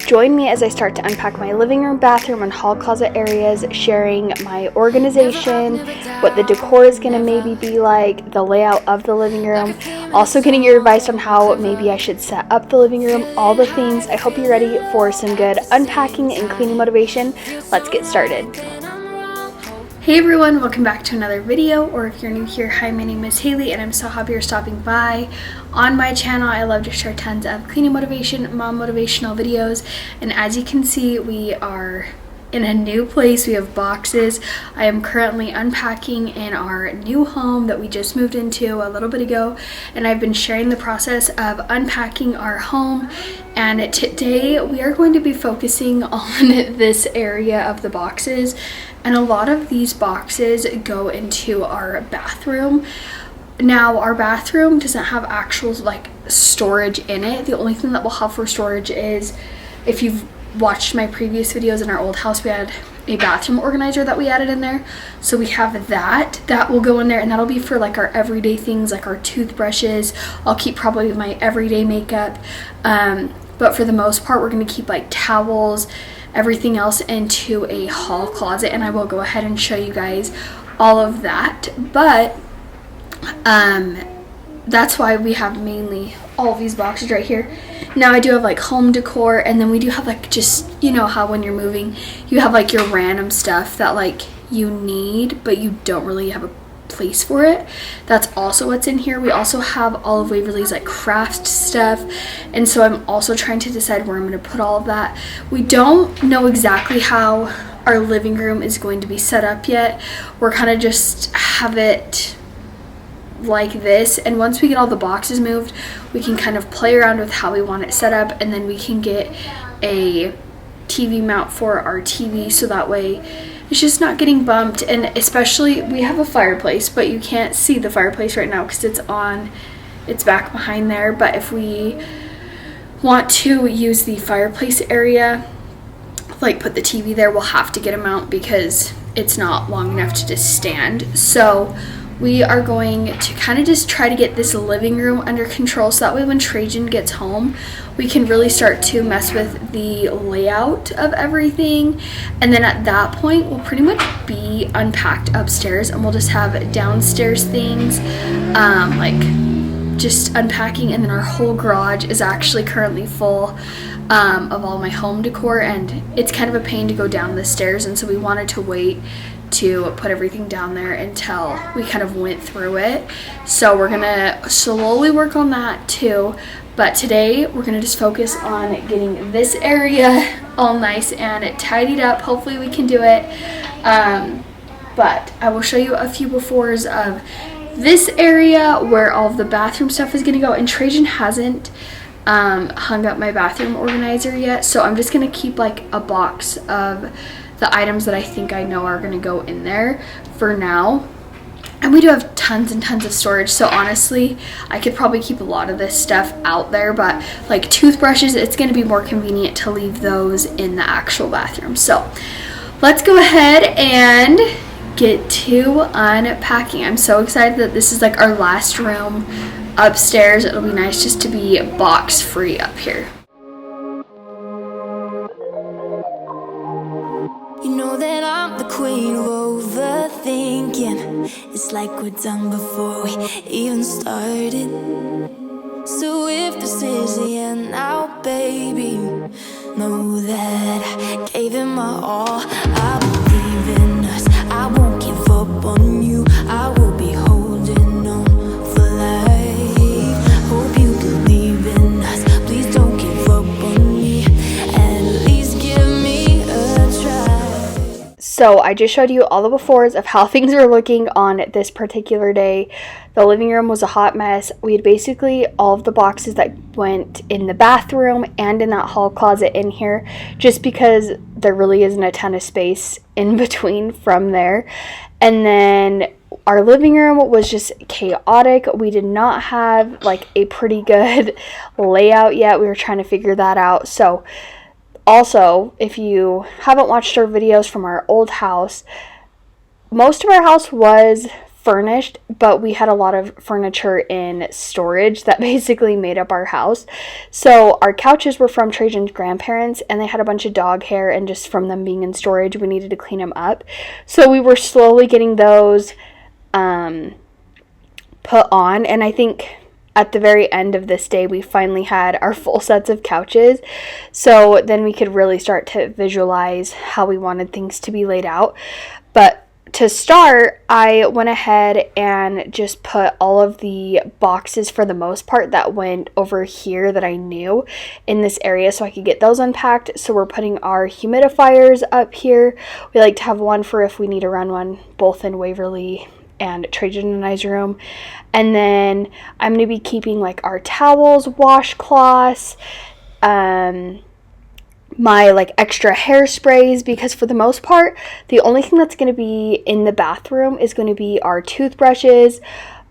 Join me as I start to unpack my living room, bathroom, and hall closet areas, sharing my organization, what the decor is going to maybe be like, the layout of the living room, also getting your advice on how maybe I should set up the living room, all the things. I hope you're ready for some good unpacking and cleaning motivation. Let's get started. Hey everyone, welcome back to another video, or if you're new here, hi, my name is Haley and I'm so happy you're stopping by. On my channel, I love to share tons of cleaning motivation, mom motivational videos, and as you can see, we are in a new place. We have boxes. I am currently unpacking in our new home that we just moved into a little bit ago, and I've been sharing the process of unpacking our home. And today we are going to be focusing on this area of the boxes, and a lot of these boxes go into our bathroom. Now, our bathroom doesn't have actual like storage in it. The only thing that we'll have for storage is, if you've watched my previous videos in our old house, we had a bathroom organizer that we added in there. So we have that will go in there, and that'll be for like our everyday things, like our toothbrushes. I'll keep probably my everyday makeup. But for the most part, we're going to keep like towels, everything else into a hall closet, and I will go ahead and show you guys all of that. But that's why we have mainly all of these boxes right here. Now I do have like home decor, and then we do have like, just, you know how when you're moving you have like your random stuff that like you need but you don't really have a place for it. That's also what's in here. We also have all of Waverly's like craft stuff, and so I'm also trying to decide where I'm going to put all of that. We don't know exactly how our living room is going to be set up yet. We're kind of just have it like this, and once we get all the boxes moved, we can kind of play around with how we want it set up, and then we can get a TV mount for our TV, so that way it's just not getting bumped. And especially, we have a fireplace, but you can't see the fireplace right now because it's back behind there. But if we want to use the fireplace area, like put the TV there, we'll have to get a mount because it's not long enough to just stand. So we are going to kind of just try to get this living room under control, so that way when Trajan gets home, we can really start to mess with the layout of everything. And then at that point, we'll pretty much be unpacked upstairs, and we'll just have downstairs things, like just unpacking. And then our whole garage is actually currently full of all my home decor, and it's kind of a pain to go down the stairs, and so we wanted to wait to put everything down there until we kind of went through it. So we're gonna slowly work on that too, but today we're gonna just focus on getting this area all nice and tidied up. Hopefully we can do it, but I will show you a few befores of this area where all of the bathroom stuff is gonna go. And Trajan hasn't hung up my bathroom organizer yet, so I'm just gonna keep like a box of the items that I think I know are going to go in there for now. And we do have tons and tons of storage, so honestly I could probably keep a lot of this stuff out there, but like toothbrushes, it's going to be more convenient to leave those in the actual bathroom. So let's go ahead and get to unpacking. I'm so excited that this is like our last room upstairs. It'll be nice just to be box free up here. You know that I'm the queen of overthinking. It's like we're done before we even started. So if this is the end now, baby, know that I gave it my all. I believe in us, I won't give up on you. I will be holding on for life. Hope you believe in us, please don't give up on me. At least give me a try. So I just showed you all the befores of how things were looking on this particular day. The living room was a hot mess. We had basically all of the boxes that went in the bathroom and in that hall closet in here, just because there really isn't a ton of space in between from there. And then our living room was just chaotic. We did not have like a pretty good layout yet. We were trying to figure that out. So also, if you haven't watched our videos from our old house, most of our house was furnished, but we had a lot of furniture in storage that basically made up our house. So our couches were from Trajan's grandparents, and they had a bunch of dog hair, and just from them being in storage, we needed to clean them up. So we were slowly getting those put on, and I think at the very end of this day, we finally had our full sets of couches. So then we could really start to visualize how we wanted things to be laid out. But to start, I went ahead and just put all of the boxes, for the most part, that went over here that I knew in this area, so I could get those unpacked. So we're putting our humidifiers up here. We like to have one for if we need to run one, both in Waverly and Trajan and I's room. And then I'm going to be keeping like our towels, washcloths, my like extra hairsprays, because for the most part, the only thing that's going to be in the bathroom is going to be our toothbrushes,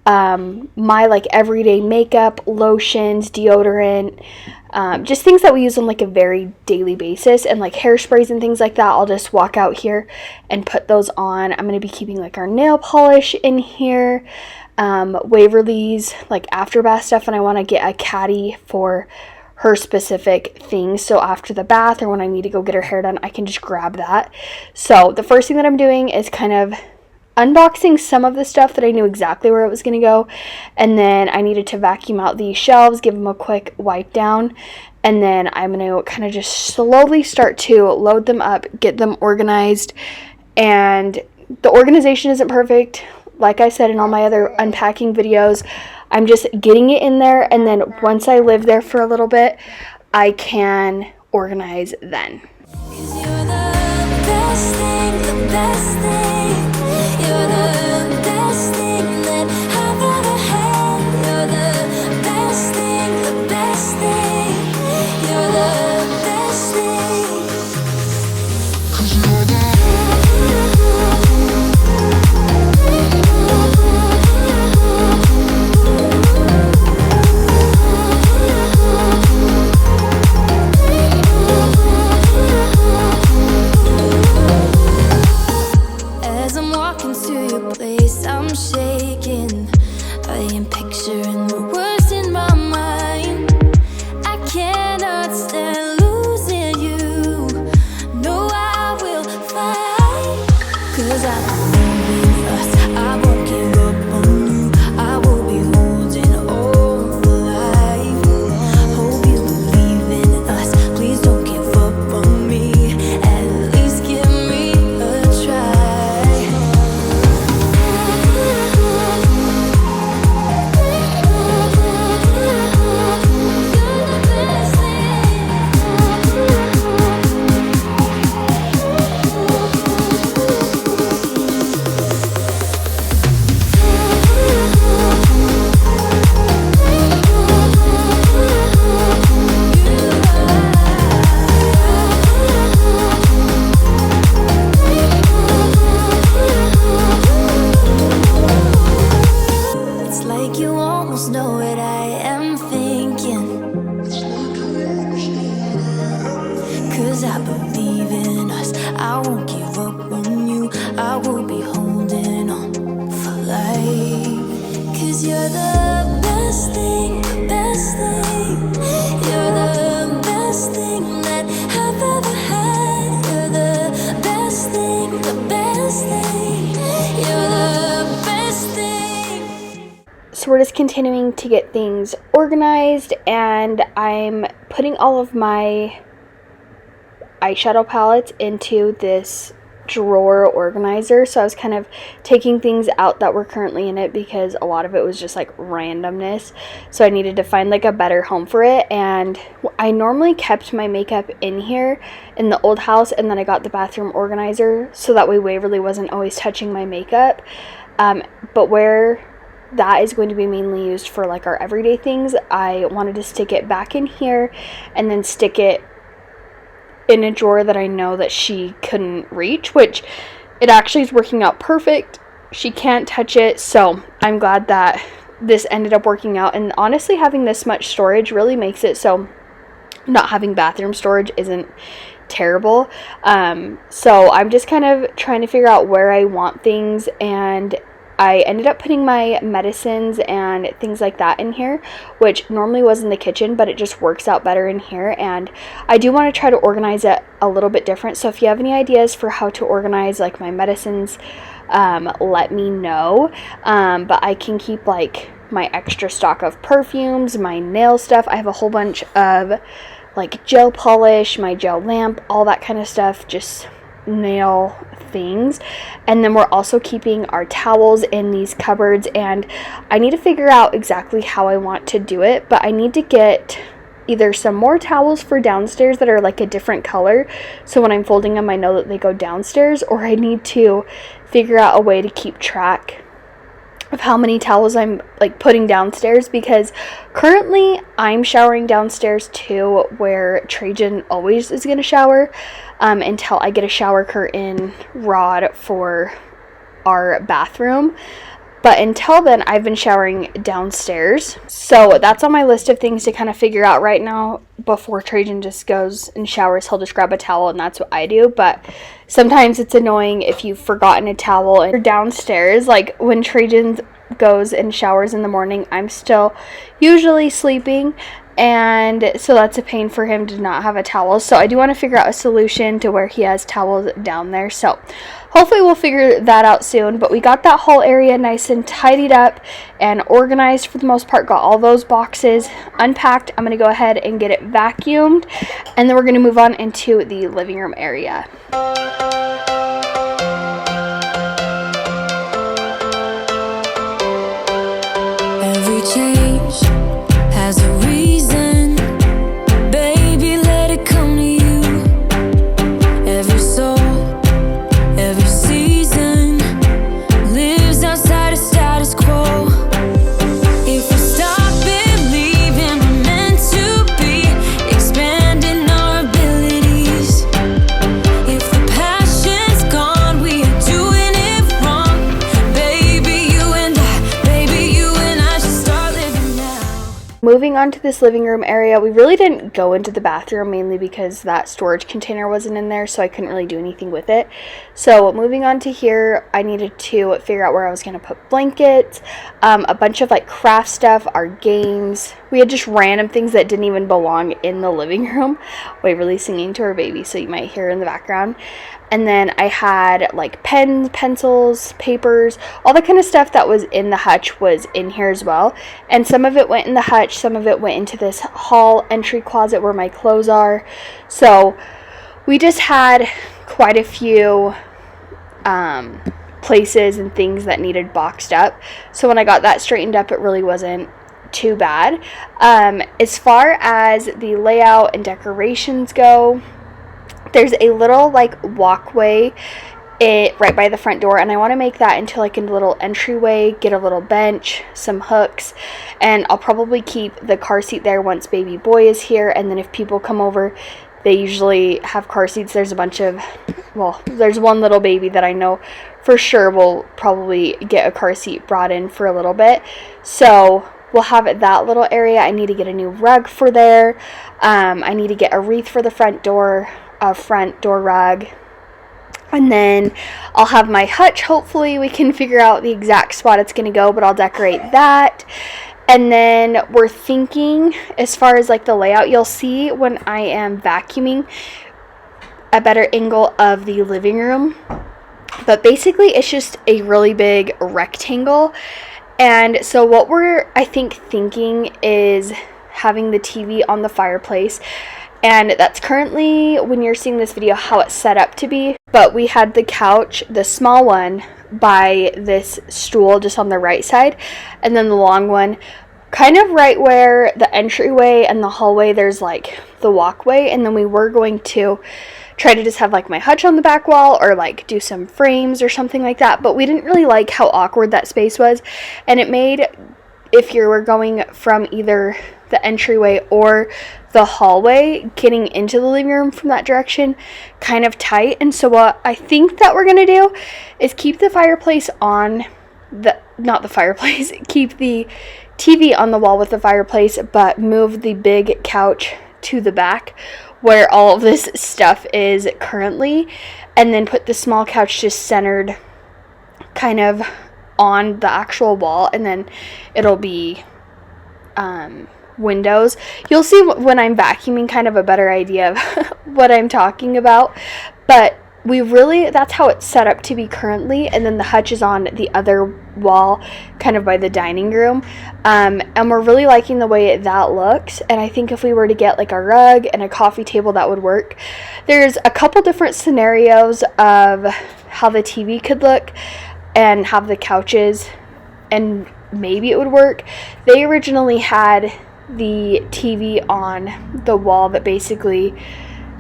my like everyday makeup, lotions, deodorant, just things that we use on like a very daily basis, and like hairsprays and things like that. I'll just walk out here and put those on. I'm going to be keeping like our nail polish in here, Waverly's like afterbath stuff, and I want to get a caddy for her specific things, so after the bath or when I need to go get her hair done, I can just grab that. So the first thing that I'm doing is kind of unboxing some of the stuff that I knew exactly where it was going to go, and then I needed to vacuum out these shelves, give them a quick wipe down, and then I'm going to kind of just slowly start to load them up, get them organized. And the organization isn't perfect, like I said in all my other unpacking videos. I'm just getting it in there, and then once I live there for a little bit, I can organize then. 'Cause you're the best thing, the best thing. You're the best thing that I've ever had. You're the best thing, the best thing. You're the best thing. 'Cause you're the As I'm walking to your place, I'm shaking. I am picturing the worst in my mind. I cannot stand losing you. No, I will fight. 'Cause I believe in us. I won't give up on you. I will be holding on for life. Hope you believe in us. Please don't give up on me. At least give me a try. It's like you almost know what I am thinking. 'Cause I believe in us. I won't give up on you. I will be holding on for life. 'Cause you're the best thing, the best thing. You're the best thing that I've ever had. You're the best thing, the best thing. You're the best thing. So we're just continuing to get things organized, and I'm putting all of my eyeshadow palettes into this drawer organizer. So I was kind of taking things out that were currently in it, because a lot of it was just like randomness, so I needed to find like a better home for it. And I normally kept my makeup in here in the old house, and then I got the bathroom organizer so that way Waverly wasn't always touching my makeup. But where that is going to be mainly used for like our everyday things, I wanted to stick it back in here and then stick it in a drawer that I know that she couldn't reach, which it actually is working out perfect. She can't touch it, so I'm glad that this ended up working out. And honestly, having this much storage really makes it so not having bathroom storage isn't terrible. So I'm just kind of trying to figure out where I want things, and I ended up putting my medicines and things like that in here, which normally was in the kitchen, but it just works out better in here. And I do want to try to organize it a little bit different. So if you have any ideas for how to organize like my medicines, let me know. But I can keep like my extra stock of perfumes, my nail stuff. I have a whole bunch of like gel polish, my gel lamp, all that kind of stuff, just nail things. And then we're also keeping our towels in these cupboards, and I need to figure out exactly how I want to do it, but I need to get either some more towels for downstairs that are like a different color, so when I'm folding them I know that they go downstairs, or I need to figure out a way to keep track of how many towels I'm like putting downstairs, because currently I'm showering downstairs too, where Trajan always is going to shower until I get a shower curtain rod for our bathroom. But until then, I've been showering downstairs. So that's on my list of things to kind of figure out right now. Before Trajan just goes and showers, he'll just grab a towel, and that's what I do. But sometimes it's annoying if you've forgotten a towel and you're downstairs. Like when Trajan goes and showers in the morning, I'm still usually sleeping. And so that's a pain for him to not have a towel. So I do want to figure out a solution to where he has towels down there. So hopefully we'll figure that out soon. But we got that whole area nice and tidied up and organized for the most part. Got all those boxes unpacked. I'm going to go ahead and get it vacuumed. And then we're going to move on into the living room area. Every change has a reason, baby, let it come to you. Every soul, every season lives outside of status quo. If we stop believing we're meant to be, expanding our abilities. If the passion's gone, we are doing it wrong. Baby, you and I should start living now. Moving on to this living room area, we really didn't go into the bathroom, mainly because that storage container wasn't in there, so I couldn't really do anything with it. So moving on to here, I needed to figure out where I was going to put blankets, a bunch of like craft stuff, our games. We had just random things that didn't even belong in the living room. Waverly's singing to her baby, so you might hear in the background. And then I had like pens, pencils, papers, all the kind of stuff that was in the hutch was in here as well. And some of it went in the hutch, some of it went into this hall entry closet where my clothes are. So we just had quite a few places and things that needed boxed up. So when I got that straightened up, it really wasn't too bad. As far as the layout and decorations go, there's a little like walkway right by the front door, and I want to make that into like a little entryway, get a little bench, some hooks, and I'll probably keep the car seat there once baby boy is here. And then if people come over, they usually have car seats. There's a bunch of, well, there's one little baby that I know for sure will probably get a car seat brought in for a little bit. So we'll have that little area. I need to get a new rug for there. I need to get a wreath for the front door rug. And then I'll have my hutch. Hopefully we can figure out the exact spot it's going to go, but I'll decorate that. And then we're thinking, as far as like the layout, you'll see when I am vacuuming a better angle of the living room. But basically it's just a really big rectangle. And so what we're, I think, thinking is having the TV on the fireplace. And that's currently, when you're seeing this video, how it's set up to be. But we had the couch, the small one, by this stool just on the right side. And then the long one kind of right where the entryway and the hallway, there's like the walkway. And then we were going to try to just have like my hutch on the back wall, or like do some frames or something like that. But we didn't really like how awkward that space was. And it made, if you were going from either the entryway or the hallway, getting into the living room from that direction, kind of tight. And so what I think that we're going to do is keep the fireplace on keep the TV on the wall with the fireplace, but move the big couch to the back where all of this stuff is currently, and then put the small couch just centered kind of on the actual wall, and then it'll be windows. You'll see when I'm vacuuming kind of a better idea of what I'm talking about, but that's how it's set up to be currently. And then the hutch is on the other wall, kind of by the dining room, and we're really liking the way that looks. And I think if we were to get like a rug and a coffee table, that would work. There's a couple different scenarios of how the TV could look and have the couches, and maybe it would work. They originally had the TV on the wall that basically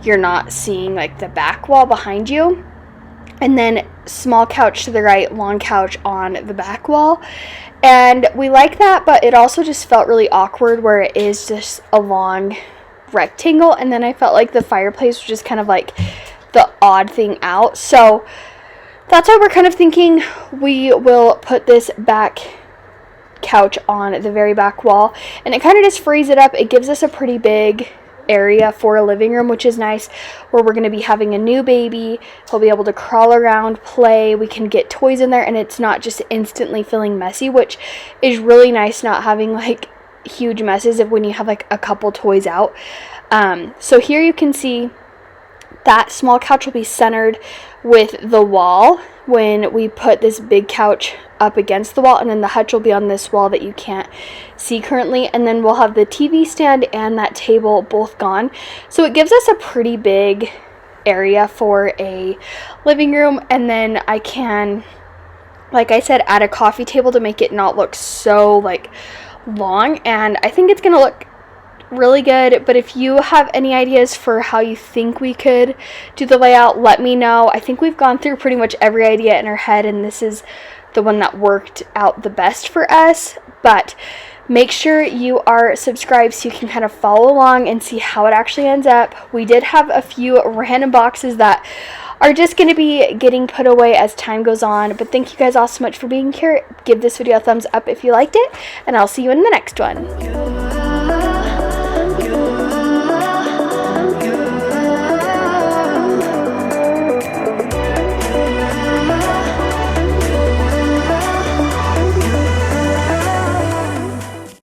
you're not seeing like the back wall behind you, and then small couch to the right, long couch on the back wall. And we like that, but it also just felt really awkward where it is just a long rectangle, and then I felt like the fireplace was just kind of like the odd thing out. So that's why we're kind of thinking we will put this back couch on the very back wall, and it kind of just frees it up. It gives us a pretty big area for a living room, which is nice, where we're going to be having a new baby. He'll be able to crawl around, play, we can get toys in there, and it's not just instantly feeling messy, which is really nice, not having like huge messes of when you have like a couple toys out. So here you can see that small couch will be centered with the wall when we put this big couch up against the wall, and then the hutch will be on this wall that you can't see currently, and then we'll have the TV stand and that table both gone. So it gives us a pretty big area for a living room, and then I can, like I said, add a coffee table to make it not look so like long, and I think it's gonna look really good. But if you have any ideas for how you think we could do the layout, let me know. I think we've gone through pretty much every idea in our head, and this is the one that worked out the best for us. But make sure you are subscribed so you can kind of follow along and see how it actually ends up. We did have a few random boxes that are just going to be getting put away as time goes on. But thank you guys all so much for being here. Give this video a thumbs up if you liked it, and I'll see you in the next one.